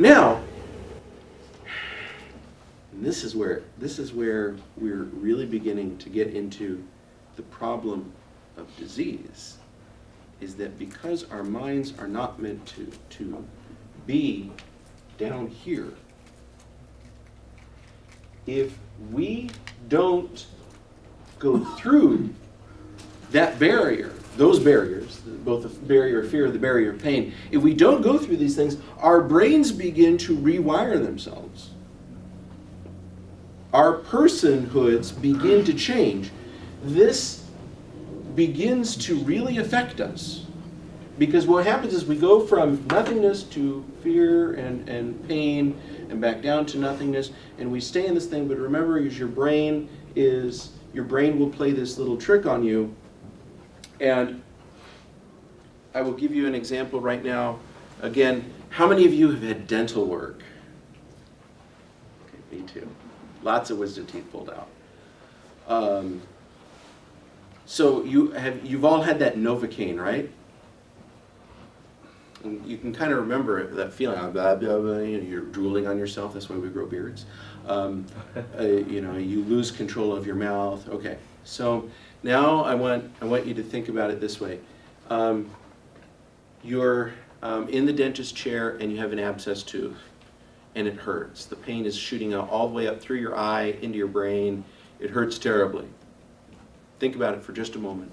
Now, this is where we're really beginning to get into the problem of disease, is that because our minds are not meant to be down here, if we don't go through that barrier, those barriers, both the barrier of fear and the barrier of pain, if we don't go through these things, our brains begin to rewire themselves. Our personhoods begin to change. This begins to really affect us. Because what happens is we go from nothingness to fear and pain and back down to nothingness, and we stay in this thing. But remember, your brain will play this little trick on you. And I will give you an example right now. Again, how many of you have had dental work? Okay, me too. Lots of wisdom teeth pulled out. So you've all had that Novocaine, right? And you can kind of remember that feeling. You're drooling on yourself. That's why we grow beards. You lose control of your mouth. Okay. So now I want you to think about it this way. You're in the dentist chair and you have an abscess tooth, and it hurts. The pain is shooting out all the way up through your eye into your brain. It hurts terribly. Think about it for just a moment.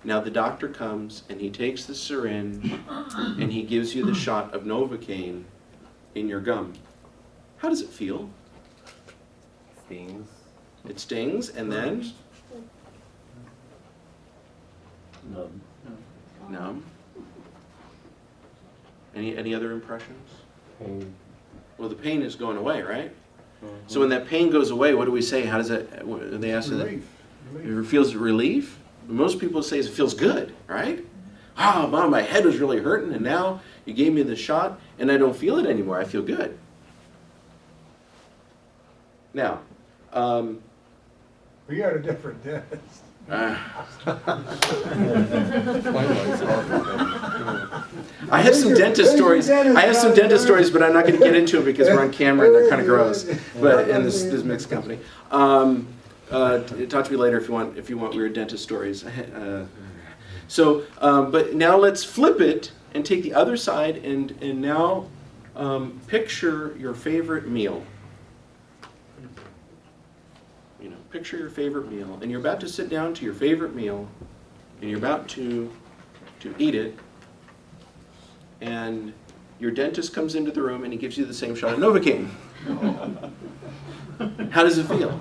Now the doctor comes and he takes the syringe and he gives you the shot of Novocaine in your gum. How does it feel? Stings. It stings, and then? Numb. Numb. Any other impressions? Pain. Well, the pain is going away, right? Mm-hmm. So when that pain goes away, what do we say? How does that? They ask you that. It feels relief. Most people say it feels good, right? Oh, Mom, my head was really hurting, and now you gave me the shot, and I don't feel it anymore. I feel good. Now, we got a different dentist. I have some dentist stories. But I'm not going to get into them because we're on camera and they're kind of gross. But in this mixed company, talk to me later if you want weird dentist stories. But now let's flip it and take the other side and now picture your favorite meal. Picture your favorite meal, and you're about to sit down to your favorite meal, and you're about to eat it, and your dentist comes into the room and he gives you the same shot of Novocaine. How does it feel?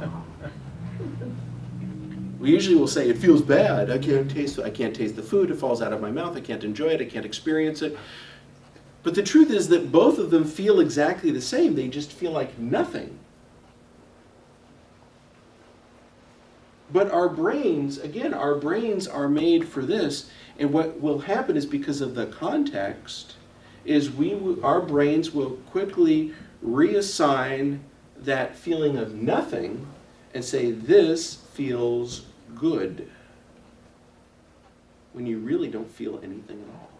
We usually will say it feels bad. I can't taste the food. It falls out of my mouth. I can't enjoy it. I can't experience it. But the truth is that both of them feel exactly the same. They just feel like nothing. But our brains are made for this, and what will happen is because of the context, is our brains will quickly reassign that feeling of nothing and say, this feels good, when you really don't feel anything at all.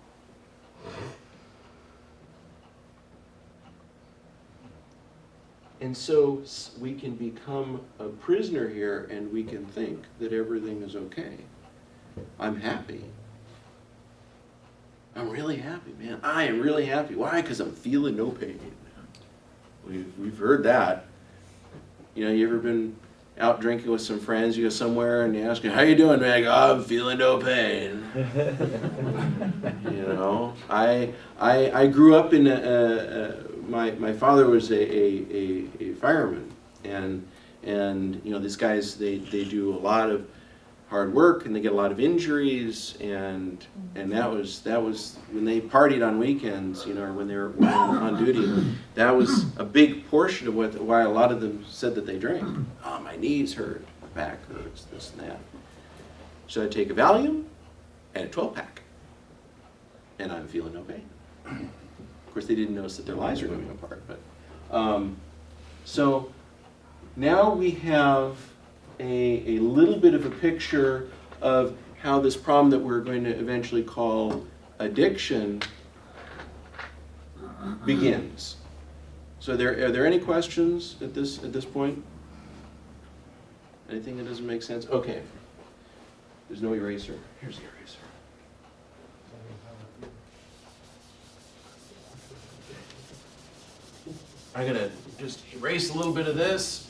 And so we can become a prisoner here and we can think that everything is okay. I'm happy. I'm really happy, man. I am really happy. Why? Because I'm feeling no pain. We've heard that. You ever been out drinking with some friends, you go somewhere and you ask them, how you doing, man? I go, I'm feeling no pain. I grew up in my father was a fireman, and these guys they do a lot of hard work and they get a lot of injuries, and that was when they partied on weekends, or when they were on duty. That was a big portion of why a lot of them said that they drank. Oh, my knees hurt, my back hurts, this and that. So I take a Valium and a 12-pack, and I'm feeling no pain. Of course, they didn't notice that their lives were going apart. But so now we have a little bit of a picture of how this problem that we're going to eventually call addiction begins. So are there any questions at this point? Anything that doesn't make sense? Okay. There's no eraser. Here's the eraser. I'm gonna just erase a little bit of this.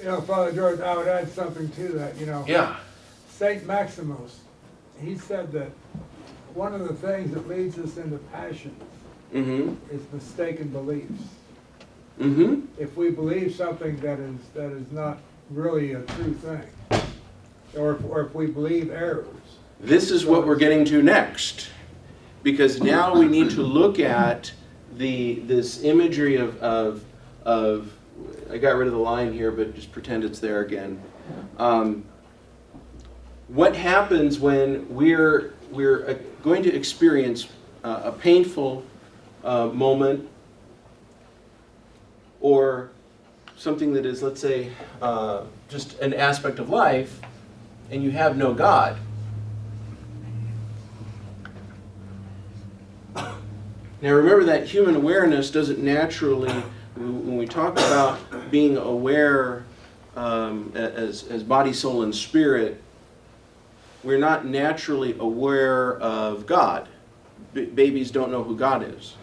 You know, Father George, I would add something to that, you know. Yeah. Saint Maximus, he said that one of the things that leads us into passions Mm-hmm. is mistaken beliefs. Mm-hmm. If we believe something that is not really a true thing, or if we believe errors. This is what we're getting to next, because now we need to look at this imagery of I got rid of the line here, but just pretend it's there again. What happens when we're going to experience a painful moment, or something that is, let's say, just an aspect of life, and you have no God? Now remember that human awareness doesn't naturally, when we talk about being aware as body, soul, and spirit, we're not naturally aware of God. Babies don't know who God is.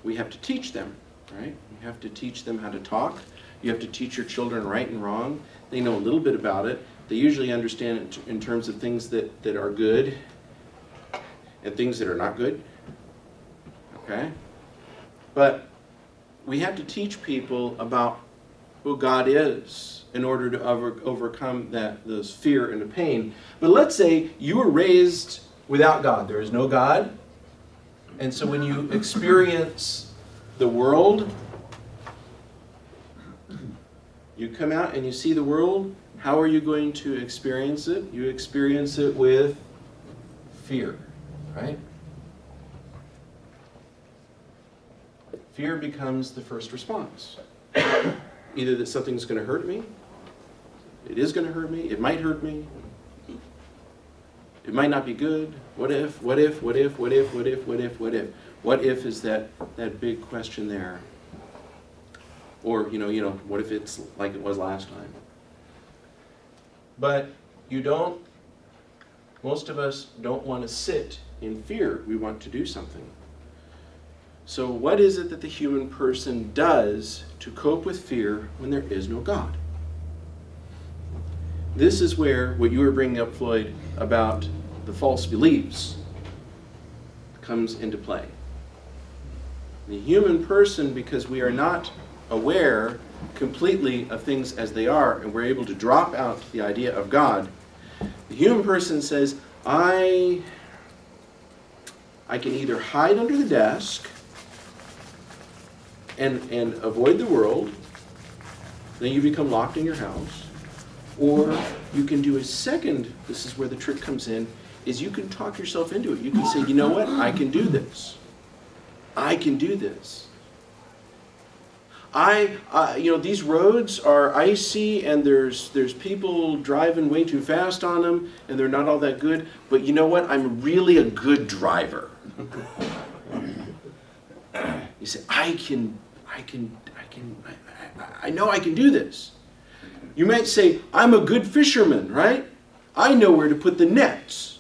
We have to teach them, right? You have to teach them how to talk. You have to teach your children right and wrong. They know a little bit about it. They usually understand it in terms of things that are good and things that are not good. Okay? But we have to teach people about who God is in order to overcome those fear and the pain. But let's say you were raised without God. There is no God. And so when you experience the world, you come out and you see the world, how are you going to experience it? You experience it with fear, right? Fear becomes the first response. Either that something's going to hurt me, it is going to hurt me, it might hurt me, it might not be good. What if, what if, what if, what if, what if, what if, what if? What if is that big question there. Or, what if it's like it was last time? But most of us don't want to sit in fear. We want to do something. So what is it that the human person does to cope with fear when there is no God? This is where what you were bringing up, Floyd, about the false beliefs comes into play. The human person, because we are not aware completely of things as they are, and we're able to drop out the idea of God, the human person says, I can either hide under the desk and avoid the world, then you become locked in your house, or you can do a second, this is where the trick comes in, is you can talk yourself into it. You can say, you know what, I can do this. I can do this. These roads are icy and there's people driving way too fast on them and they're not all that good, but you know what, I'm really a good driver. You say, I know I can do this. You might say, I'm a good fisherman, right? I know where to put the nets.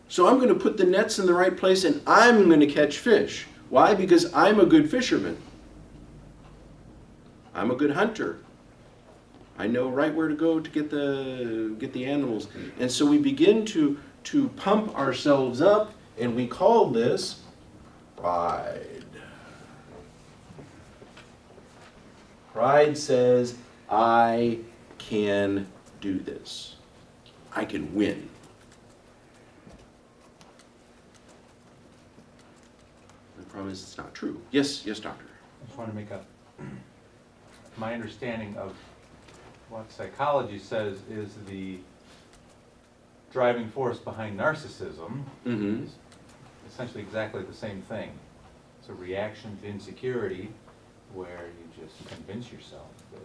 So I'm going to put the nets in the right place and I'm going to catch fish. Why? Because I'm a good fisherman. I'm a good hunter. I know right where to go to get the animals. And so we begin to pump ourselves up, and we call this pride. Pride says, I can do this. I can win. The problem is it's not true. Yes, doctor. I just want to make my understanding of what psychology says is the driving force behind narcissism is essentially exactly the same thing. It's a reaction to insecurity where you just convince yourself that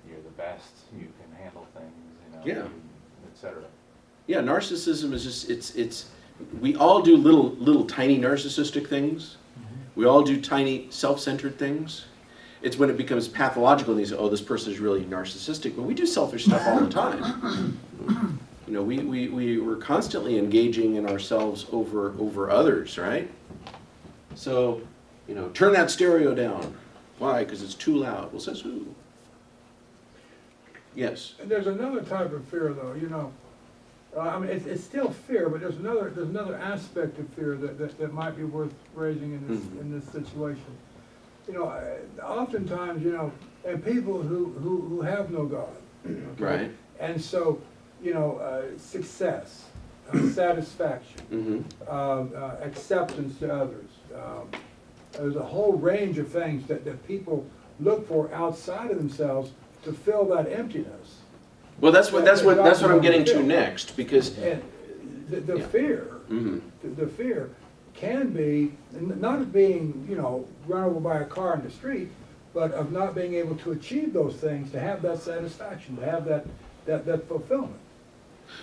you're the best, you can handle things, etc. Yeah, narcissism is just, we all do little tiny narcissistic things, We all do tiny self-centered things. It's when it becomes pathological and you say, oh, this person is really narcissistic. But we do selfish stuff all the time. You know, we're constantly engaging in ourselves over others, right? So, you know, turn that stereo down. Why? Because it's too loud. Well, says who? Yes. And there's another type of fear, though. You know, I mean, it's still fear, but there's another aspect of fear that might be worth raising in this situation. You know, oftentimes, you know, and people who have no God, okay? Right. And so, you know, success, satisfaction, acceptance to others. There's a whole range of things that people look for outside of themselves to fill that emptiness. Well, that's what I'm getting to next, because And the fear, the fear can be not of being, you know, run over by a car in the street, but of not being able to achieve those things, to have that satisfaction, to have that fulfillment.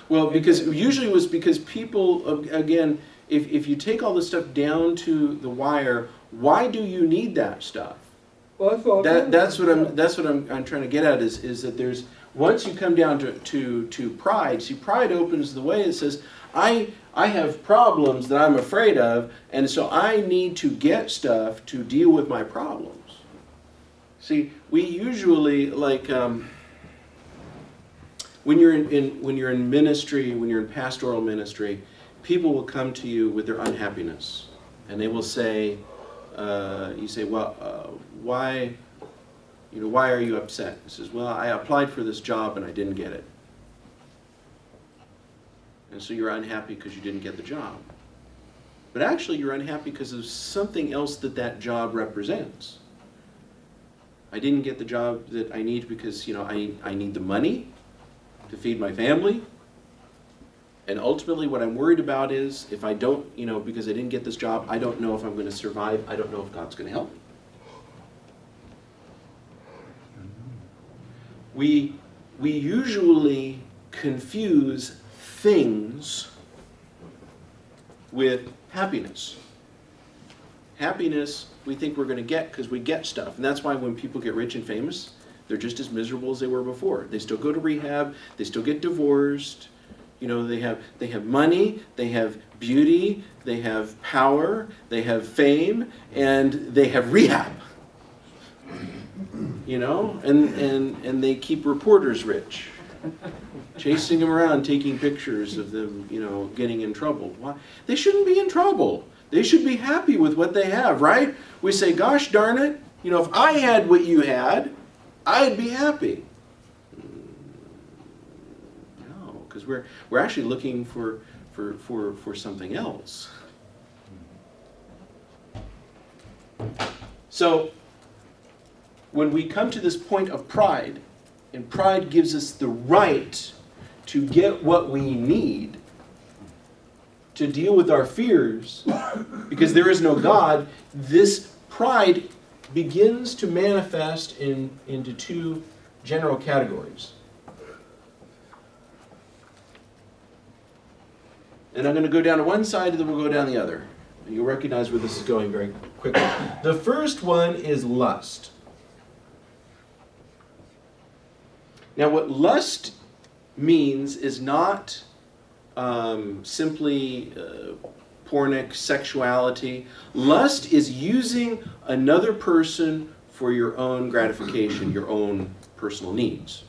well, because usually it was because people, again, if you take all this stuff down to the wire, why do you need that stuff? Well, that's That's what I'm trying to get at is that there's, once you come down to pride, see, pride opens the way. It says, I have problems that I'm afraid of, and so I need to get stuff to deal with my problems. See, we usually, like, when you're in ministry, when you're in pastoral ministry, people will come to you with their unhappiness, and they will say, you say, well, why are you upset? He says, well, I applied for this job and I didn't get it. And so you're unhappy because you didn't get the job. But actually you're unhappy because of something else that job represents. I didn't get the job that I need because, you know, I need the money to feed my family. And ultimately what I'm worried about is if I don't, you know, because I didn't get this job, I don't know if I'm going to survive. I don't know if God's going to help me. We usually confuse things with happiness. Happiness we think we're going to get because we get stuff. And that's why when people get rich and famous, they're just as miserable as they were before. They still go to rehab, they still get divorced. You know, they have money, they have beauty, they have power, they have fame, and they have rehab. You know, and they keep reporters rich, chasing them around, taking pictures of them, you know, getting in trouble. Why? They shouldn't be in trouble. They should be happy with what they have, right? We say, gosh darn it, you know, if I had what you had, I'd be happy. No, because we're actually looking for something else. So when we come to this point of pride, and pride gives us the right to get what we need to deal with our fears, because there is no God, this pride begins to manifest into two general categories. And I'm going to go down to one side and then we'll go down the other. And you'll recognize where this is going very quickly. The first one is lust. Now what lust means is not simply pornic sexuality. Lust is using another person for your own gratification, your own personal needs.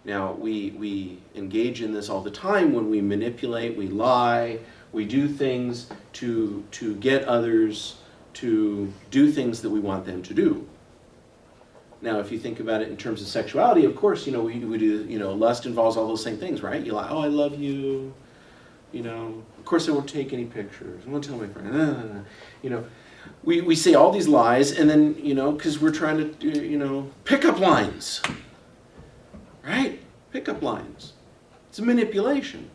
Now we engage in this all the time when we manipulate, we lie, we do things to get others to do things that we want them to do. Now, if you think about it in terms of sexuality, of course, you know, we do, you know, lust involves all those same things, right? You lie, oh, I love you, you know, of course I won't take any pictures, I won't tell my friend, you know. We say all these lies, and then, you know, because we're trying to, you know, pick up lines, right? Pick up lines. It's a manipulation.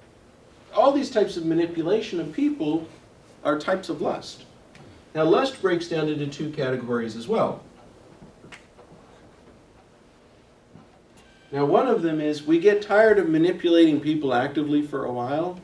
All these types of manipulation of people are types of lust. Now, lust breaks down into two categories as well. Now, one of them is we get tired of manipulating people actively for a while.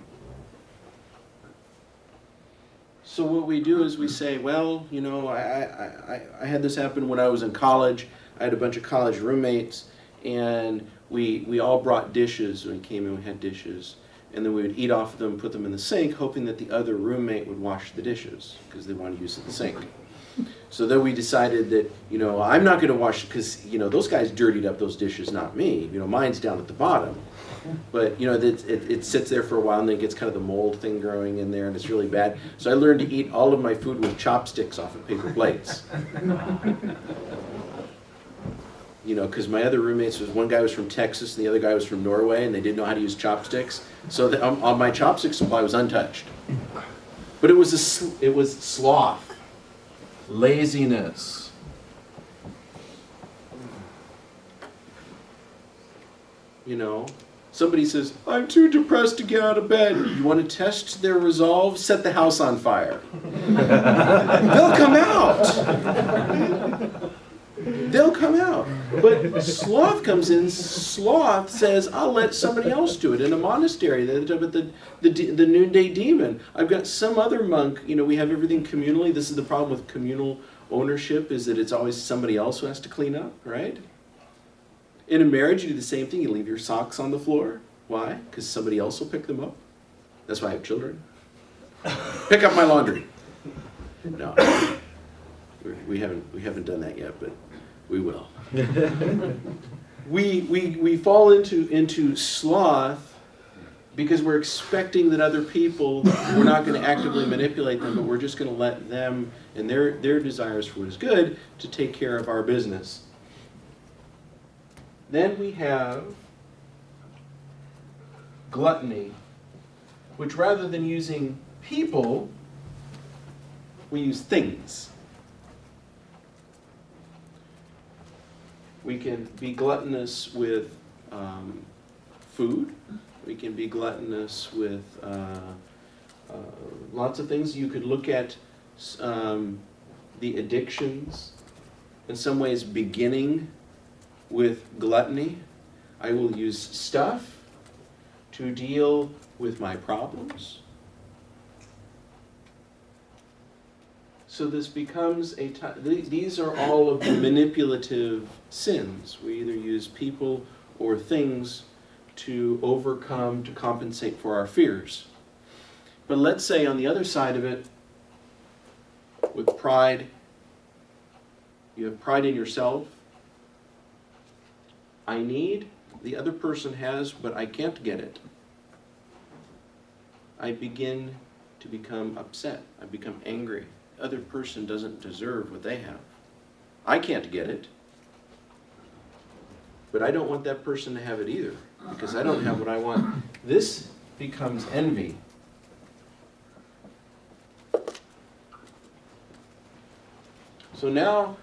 So what we do is we say, well, you know, I had this happen when I was in college. I had a bunch of college roommates, and we all brought dishes when we came in. We had dishes, and then we would eat off of them, put them in the sink, hoping that the other roommate would wash the dishes because they wanted to use the sink. So then we decided that, you know, I'm not going to wash because, you know, those guys dirtied up those dishes, not me. You know, mine's down at the bottom. But, you know, it sits there for a while, and then it gets kind of the mold thing growing in there, and it's really bad. So I learned to eat all of my food with chopsticks off of paper plates. You know, because my other roommates, one guy was from Texas, and the other guy was from Norway, and they didn't know how to use chopsticks. So on my chopstick supply was untouched. But it was sloth. Laziness. You know, somebody says, I'm too depressed to get out of bed. You want to test their resolve? Set the house on fire. They'll come out. They'll come out. But sloth comes in. Sloth says, I'll let somebody else do it. In a monastery, they talk about the noonday demon. I've got some other monk, you know, we have everything communally. This is the problem with communal ownership, is that it's always somebody else who has to clean up, right? In a marriage, you do the same thing. You leave your socks on the floor. Why? Because somebody else will pick them up. That's why I have children. Pick up my laundry. No, we haven't done that yet, but we will. We fall into sloth because we're expecting that other people, we're not going to actively manipulate them, but we're just going to let them and their desires for what is good to take care of our business. Then we have gluttony, which rather than using people, we use things. We can be gluttonous with food. We can be gluttonous with lots of things. You could look at the addictions, in some ways beginning with gluttony. I will use stuff to deal with my problems. So this becomes these are all of the manipulative sins. We either use people or things to overcome, to compensate for our fears. But let's say on the other side of it, with pride, you have pride in yourself. I need, the other person has, but I can't get it. I begin to become upset. I become angry. The other person doesn't deserve what they have. I can't get it. But I don't want that person to have it either, because I don't have what I want. This becomes envy. So now,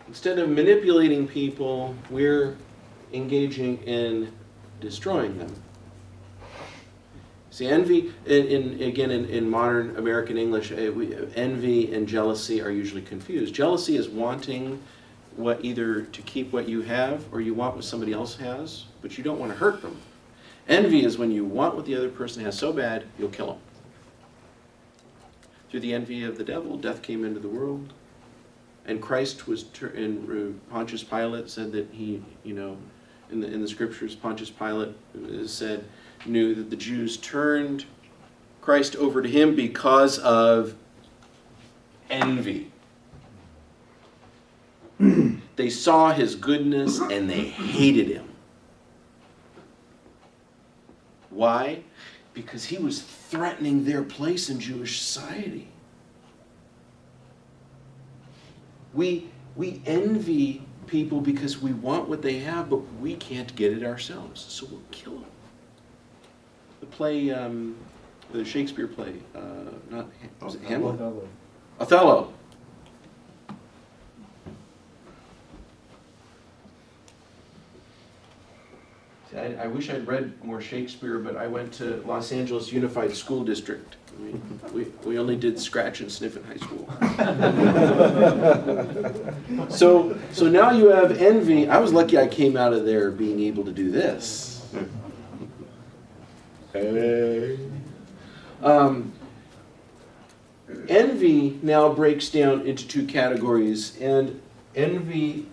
instead of manipulating people, we're engaging in destroying them. See, envy, in modern American English, envy and jealousy are usually confused. Jealousy is wanting either to keep what you have or you want what somebody else has, but you don't want to hurt them. Envy is when you want what the other person has so bad, you'll kill them. Through the envy of the devil, death came into the world. And Christ was, in Pontius Pilate said that he, in the scriptures, Pontius Pilate knew that the Jews turned Christ over to him because of envy. They saw his goodness and they hated him. Why? Because he was threatening their place in Jewish society. We envy people because we want what they have, but we can't get it ourselves, so we'll kill them. The play, the Shakespeare play, was it Hamlet? Othello. See, I wish I'd read more Shakespeare, but I went to Los Angeles Unified School District. I mean, we only did scratch and sniff in high school. So now you have envy. I was lucky I came out of there being able to do this. Envy envy now breaks down into two categories, and envy's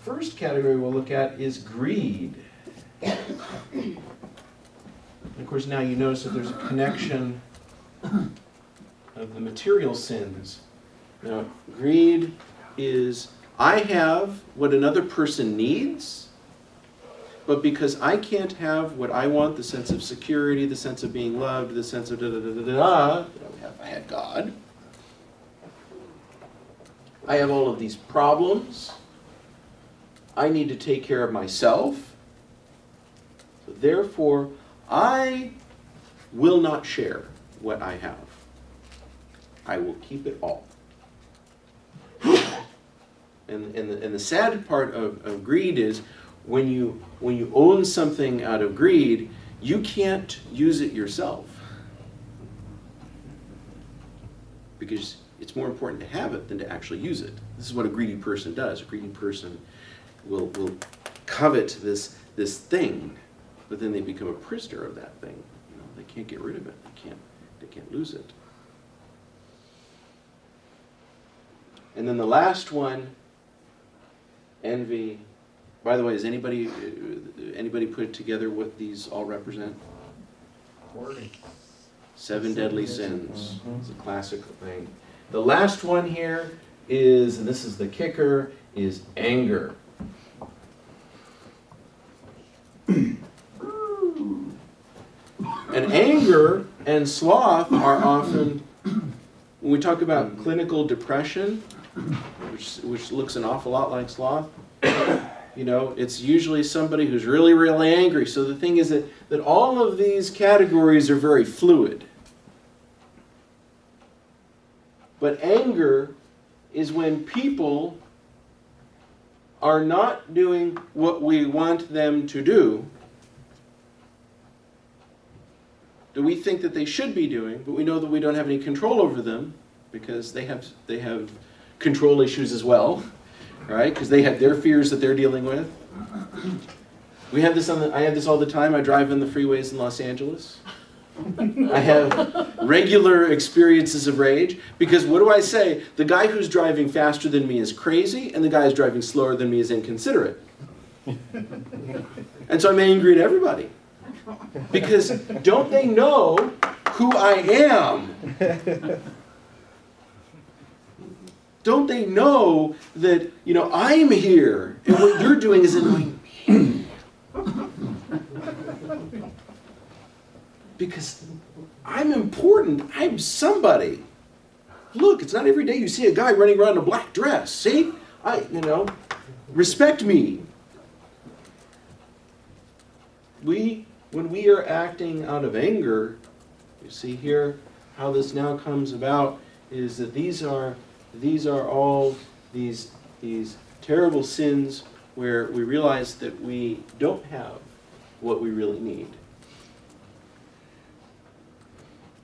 first category we'll look at is greed. And of course, now you notice that there's a connection of the material sins. Now, greed is, I have what another person needs, but because I can't have what I want, the sense of security, the sense of being loved, the sense of da-da-da-da-da, that I would have if I had God, I have all of these problems. I need to take care of myself. So therefore, I will not share what I have. I will keep it all. And the sad part of greed is when you own something out of greed, you can't use it yourself. Because it's more important to have it than to actually use it. This is what a greedy person does. A greedy person will covet this thing, but then they become a prisoner of that thing. You know, they can't get rid of it. They can't lose it. And then the last one, envy. By the way, has anybody put together what these all represent? 7 deadly sins. It's a classic thing. The last one here is, and this is the kicker, is anger. And anger and sloth are often, when we talk about clinical depression, which looks an awful lot like sloth, you know, it's usually somebody who's really, really angry. So the thing is that all of these categories are very fluid. But anger is when people are not doing what we want them to do, that we think that they should be doing, but we know that we don't have any control over them because they have control issues as well, right? Because they have their fears that they're dealing with. I have this all the time. I drive in the freeways in Los Angeles. I have regular experiences of rage because what do I say? The guy who's driving faster than me is crazy, and the guy who's driving slower than me is inconsiderate. And so I'm angry at everybody. Because don't they know who I am? Don't they know that, you know, I'm here and what you're doing is annoying me? Because I'm important. I'm somebody. Look, it's not every day you see a guy running around in a black dress. See? Respect me. When we are acting out of anger, you see here how this now comes about is that these are all these terrible sins where we realize that we don't have what we really need.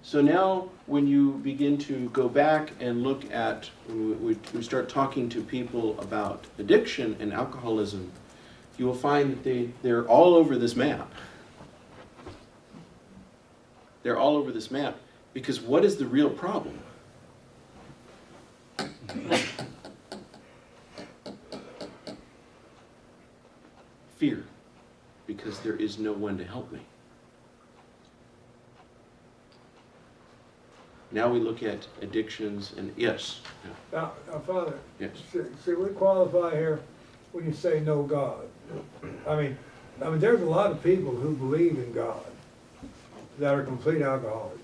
So now when you begin to go back and look at, we start talking to people about addiction and alcoholism, you will find that they're all over this map. They're all over this map because what is the real problem? Fear, because there is no one to help me. Now we look at addictions and yes. Now, Father, Yes. see, we qualify here when you say no God. I mean, there's a lot of people who believe in God that are complete alcoholics.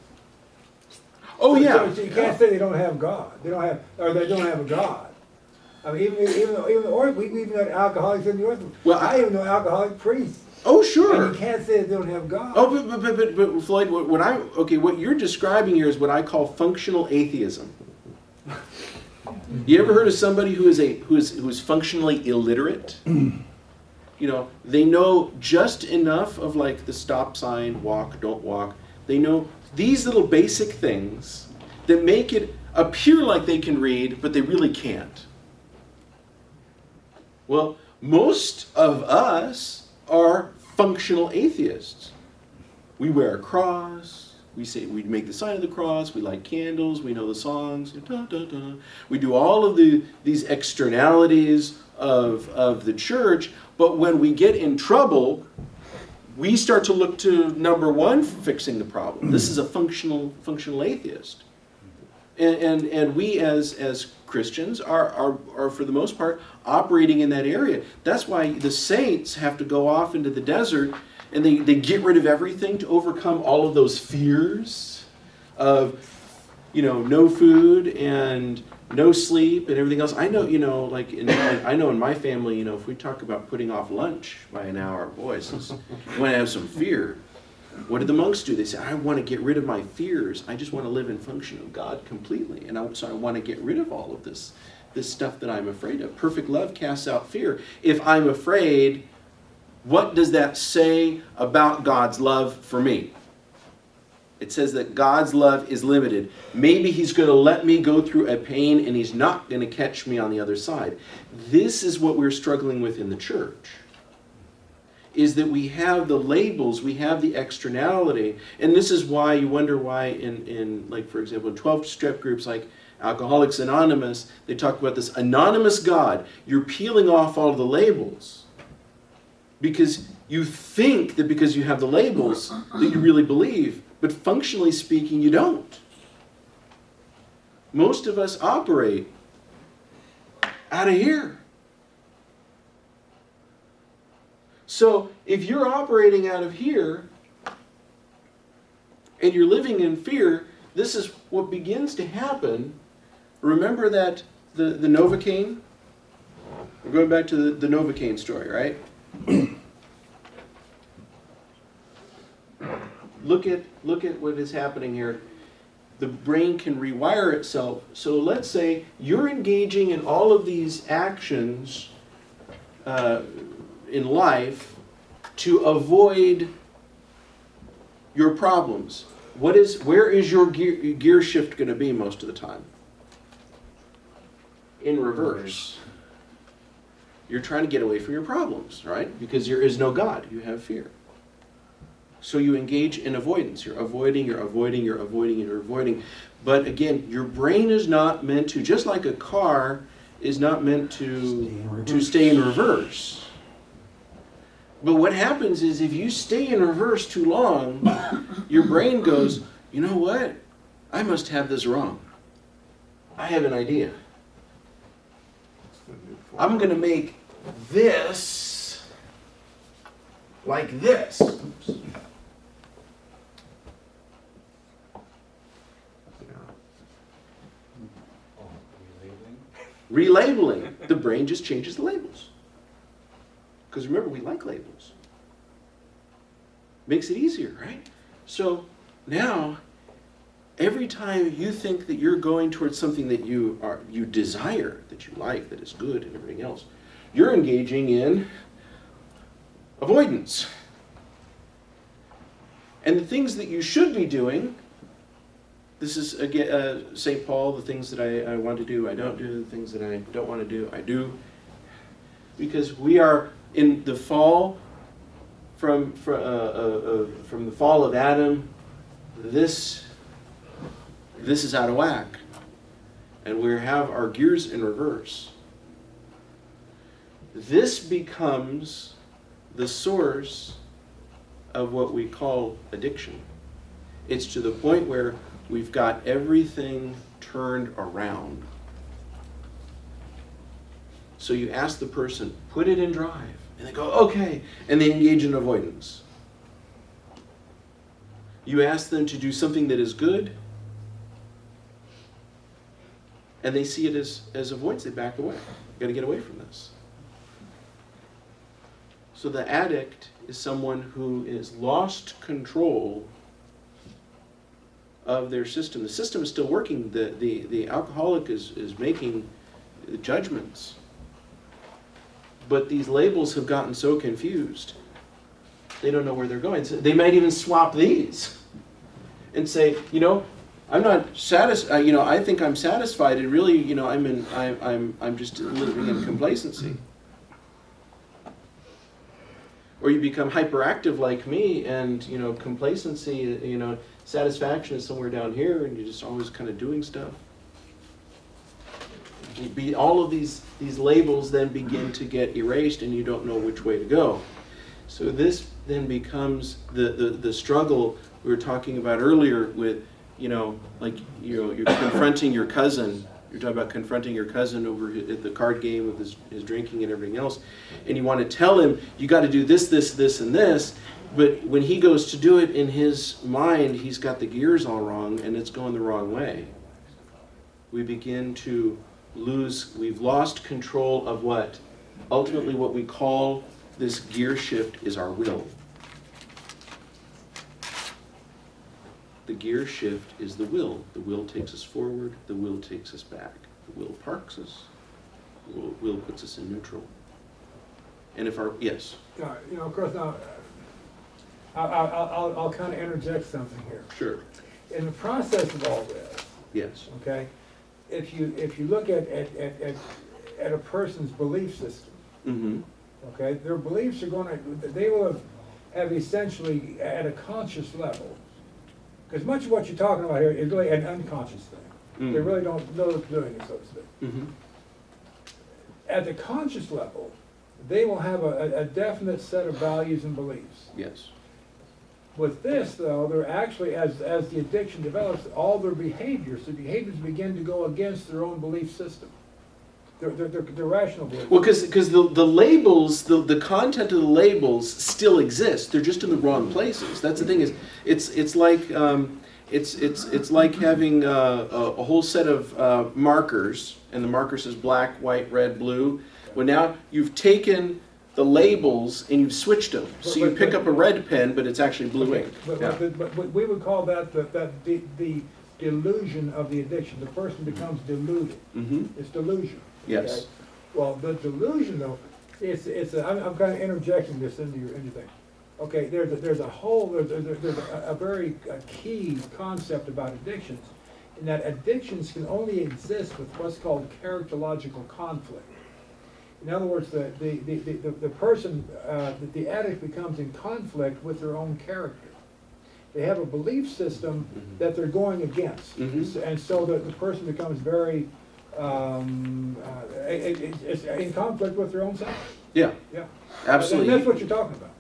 Oh yeah. So you can't say they don't have God. They don't have a God. I mean, we even know alcoholics in the Orthodox. Well, I even know alcoholic priests. Oh sure. And you can't say they don't have God. Oh, but Floyd, what you're describing here is what I call functional atheism. You ever heard of somebody who's functionally illiterate? You know, they know just enough of like the stop sign, walk, don't walk. They know these little basic things that make it appear like they can read, but they really can't. Well, most of us are functional atheists. We wear a cross, We say we make the sign of the cross. We light candles. We know the songs. Da, da, da. We do all of these externalities of the church. But when we get in trouble, we start to look to number one for fixing the problem. This is a functional atheist. And we as Christians are for the most part operating in that area. That's why the saints have to go off into the desert and they get rid of everything to overcome all of those fears of, no food and no sleep and everything else. I know, I know in my family, if we talk about putting off lunch by an hour, boys, we want to have some fear. What did the monks do? They said, I want to get rid of my fears. I just want to live in function of God completely. And so I want to get rid of all of this stuff that I'm afraid of. Perfect love casts out fear. If I'm afraid, what does that say about God's love for me? It says that God's love is limited. Maybe he's going to let me go through a pain and he's not going to catch me on the other side. This is what we're struggling with in the church. Is that we have the labels, we have the externality, and this is why you wonder why in like, for example, in 12-step groups like Alcoholics Anonymous, they talk about this anonymous God. You're peeling off all of the labels because you think that because you have the labels that you really believe, but functionally speaking, you don't. Most of us operate out of here. So if you're operating out of here and you're living in fear, this is what begins to happen. Remember that the Novocaine? We're going back to the Novocaine story, right? Look at what is happening here. The brain can rewire itself. So let's say you're engaging in all of these actions in life to avoid your problems. Where is your gear shift going to be most of the time? In reverse. You're trying to get away from your problems, right? Because there is no God. You have fear. So you engage in avoidance. You're avoiding, you're avoiding, you're avoiding, you're avoiding. But again, your brain is not meant to, just like a car is not meant to stay in reverse. But what happens is if you stay in reverse too long, your brain goes, you know what? I must have this wrong. I have an idea. I'm going to make this like this. Oops. Relabeling. The brain just changes the labels. Because remember, we like labels. Makes it easier, right? So now, every time you think that you're going towards something that you desire, that you like, that is good and everything else, you're engaging in avoidance. And the things that you should be doing, this is again St. Paul, the things that I want to do, I don't do, the things that I don't want to do, I do. Because we are in the fall, from the fall of Adam, this is out of whack. And we have our gears in reverse. This becomes the source of what we call addiction. It's to the point where we've got everything turned around. So you ask the person, put it in drive. And they go, okay. And they engage in avoidance. You ask them to do something that is good. And they see it as avoidance. They back away. You've got to get away from this. So the addict is someone who is lost control of their system. The system is still working. The alcoholic is making judgments. But these labels have gotten so confused, they don't know where they're going. So they might even swap these and say, I'm not satisfied. I think I'm satisfied, and really, I'm just living in complacency. or you become hyperactive like me, and complacency, satisfaction is somewhere down here, and you're just always kind of doing stuff. All of these labels then begin to get erased, and you don't know which way to go. So this then becomes the struggle we were talking about earlier with, you're confronting your cousin. You're talking about confronting your cousin over at the card game with his drinking and everything else, and you want to tell him, you got to do this, this, this, and this, but when he goes to do it in his mind, he's got the gears all wrong, and it's going the wrong way. We begin to we've lost control of what? Ultimately, what we call this gear shift is our will. The gear shift is the will. The will takes us forward. The will takes us back. The will parks us. The will puts us in neutral. And if yes. Of course, now, I'll kind of interject something here. Sure. In the process of all this, yes. Okay, if you look at a person's belief system, mm-hmm. okay, their beliefs are they will have essentially at a conscious level. Because much of what you're talking about here is really an unconscious thing. Mm. They really don't know what they're doing, so to speak. Mm-hmm. At the conscious level, they will have a definite set of values and beliefs. Yes. With this, though, they're actually, as the addiction develops, all the behaviors begin to go against their own belief system. Their rational beliefs. Well, because the labels, the content of the labels still exist. They're just in the wrong places. That's the thing. It's like having a whole set of markers, and the marker says black, white, red, blue. Well, now you've taken the labels and you've switched them. So you pick up a red pen, but it's actually blue ink. But we would call that the delusion of the addiction. The person becomes deluded. Mm-hmm. It's delusion. Yes. Okay? Well, the delusion, though, I'm kind of interjecting this into your thing. Okay, there's a very key concept about addictions, in that addictions can only exist with what's called characterological conflict. In other words, the person, the addict becomes in conflict with their own character. They have a belief system mm-hmm. that they're going against, mm-hmm. and so the person becomes very it's in conflict with their own self. Yeah. Yeah. Absolutely. And that's what you're talking about.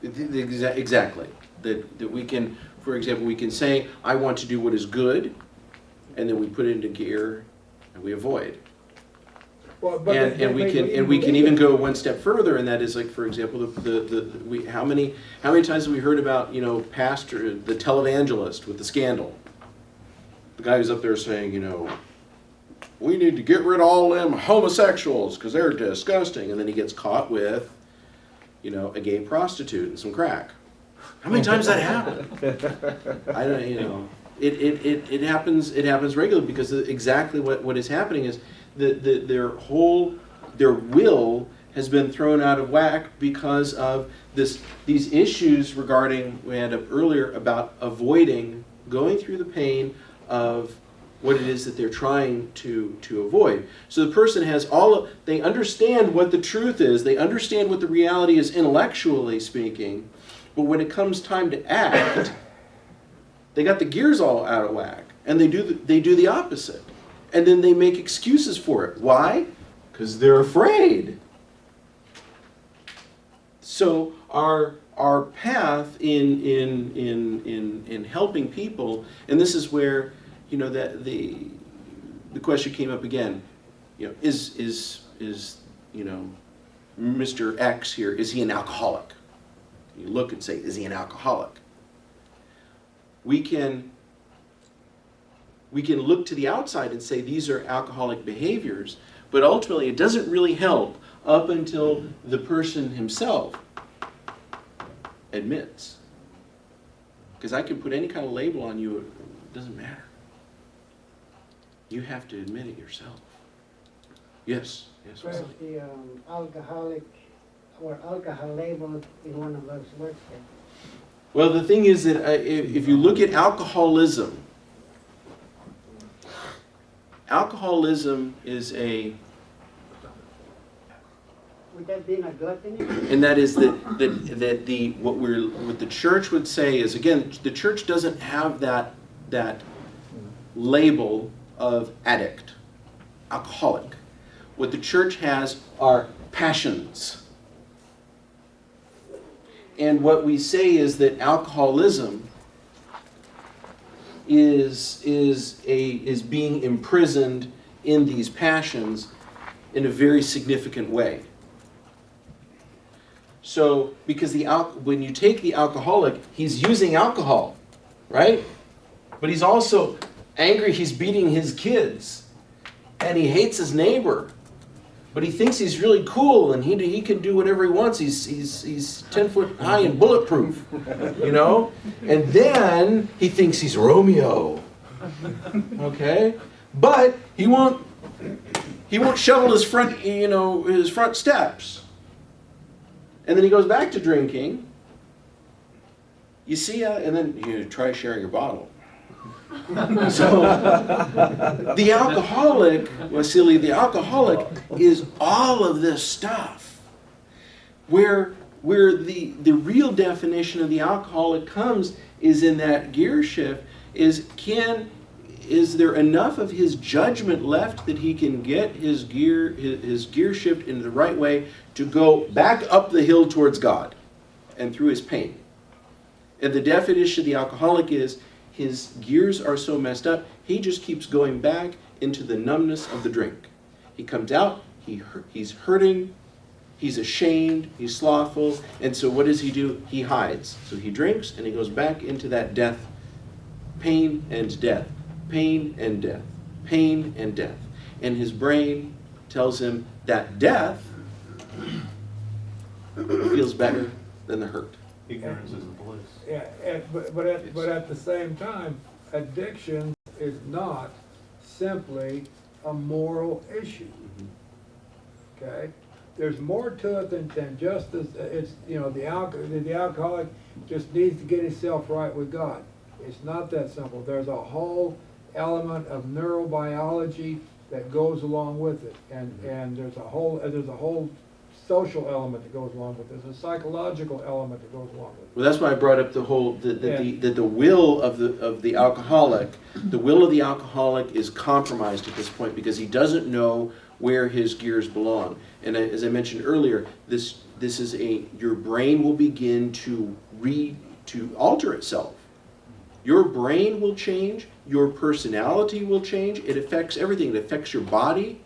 Exactly. That we can, for example, we can say, I want to do what is good, and then we put it into gear, and we avoid. Well, and we can even go one step further, and that is, like, for example, how many times have we heard about, pastor, the televangelist with the scandal, the guy who's up there saying, we need to get rid of all them homosexuals because they're disgusting, and then he gets caught with, a gay prostitute and some crack. How many times that happened? I don't, it happens regularly, because exactly what is happening is their will has been thrown out of whack because of these issues regarding, we had up earlier about avoiding going through the pain of what it is that they're trying to avoid. So the person has they understand what the truth is, they understand what the reality is intellectually speaking, but when it comes time to act, they got the gears all out of whack, and they do the opposite. And then they make excuses for it. Why? Because they're afraid. So our path in helping people, and this is where that the question came up again. Is Mr. X here? Is he an alcoholic? You look and say, is he an alcoholic? We can look to the outside and say these are alcoholic behaviors, but ultimately it doesn't really help up until the person himself admits. Because I can put any kind of label on you, it doesn't matter. You have to admit it yourself. Yes. Yes. Where's the alcoholic or alcohol labeled in one of those words there? Well, the thing is that if you look at alcoholism is Would that be a gluttony? And that is that what the church would say is, again, the church doesn't have that label of addict, alcoholic. What the church has are passions. And what we say is that alcoholism is being imprisoned in these passions in a very significant way. So, because when you take the alcoholic, he's using alcohol, right? But he's also angry, he's beating his kids, and he hates his neighbor. But he thinks he's really cool, and he can do whatever he wants. He's 10 foot high and bulletproof, you know? And then he thinks he's Romeo, okay? But he won't shovel his front steps. And then he goes back to drinking. You see, and then you try sharing your bottle. So, the alcoholic, Vasily, the alcoholic is all of this stuff. Where the real definition of the alcoholic comes is in that gear shift, is there enough of his judgment left that he can get his gear shift in the right way to go back up the hill towards God and through his pain. And the definition of the alcoholic is his gears are so messed up, he just keeps going back into the numbness of the drink. He comes out, he's hurting, he's ashamed, he's slothful, and so what does he do? He hides. So he drinks and he goes back into that death, pain and death, pain and death, pain and death. And his brain tells him that death feels better than the hurt. Ignorance is bliss. Yeah, but at the same time, addiction is not simply a moral issue. Okay, there's more to it than just as it's the alcoholic just needs to get himself right with God. It's not that simple. There's a whole element of neurobiology that goes along with it, and there's a whole social element that goes along with it. There's a psychological element that goes along with it. Well, that's why I brought up the whole the will of the alcoholic. The will of the alcoholic is compromised at this point because he doesn't know where his gears belong. And as I mentioned earlier, this is your brain will begin to alter itself. Your brain will change. Your personality will change. It affects everything. It affects your body.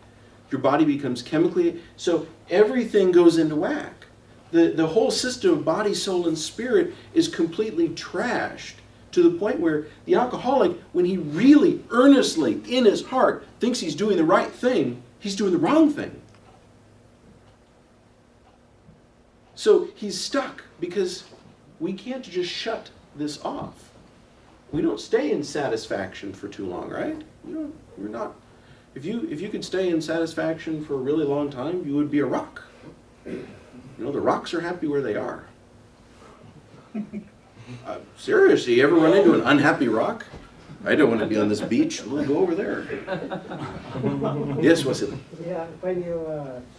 Your body becomes chemically, so everything goes into whack. The whole system of body, soul, and spirit is completely trashed to the point where the alcoholic, when he really earnestly, in his heart, thinks he's doing the right thing, he's doing the wrong thing. So he's stuck because we can't just shut this off. We don't stay in satisfaction for too long, right? We're not. If you could stay in satisfaction for a really long time, you would be a rock. The rocks are happy where they are. Seriously, you ever run into an unhappy rock? I don't want to be on this beach. We'll go over there. Yes, Vasily? Yeah, when you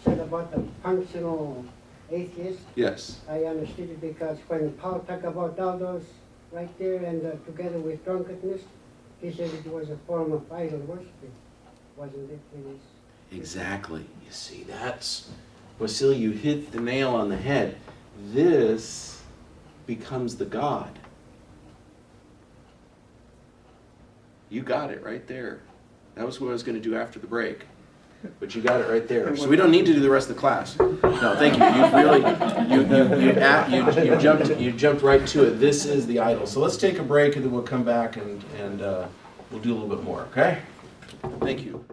said about the functional atheist, Yes. I understood it because when Paul talked about all those right there and together with drunkenness, he said it was a form of idol worshiping. Wasn't it? Exactly. You see, that's, Vasily, you hit the nail on the head. This becomes the God. You got it right there. That was what I was going to do after the break. But you got it right there. So we don't need to do the rest of the class. No, thank you. You jumped right to it. This is the idol. So let's take a break and then we'll come back and we'll do a little bit more, okay? Thank you.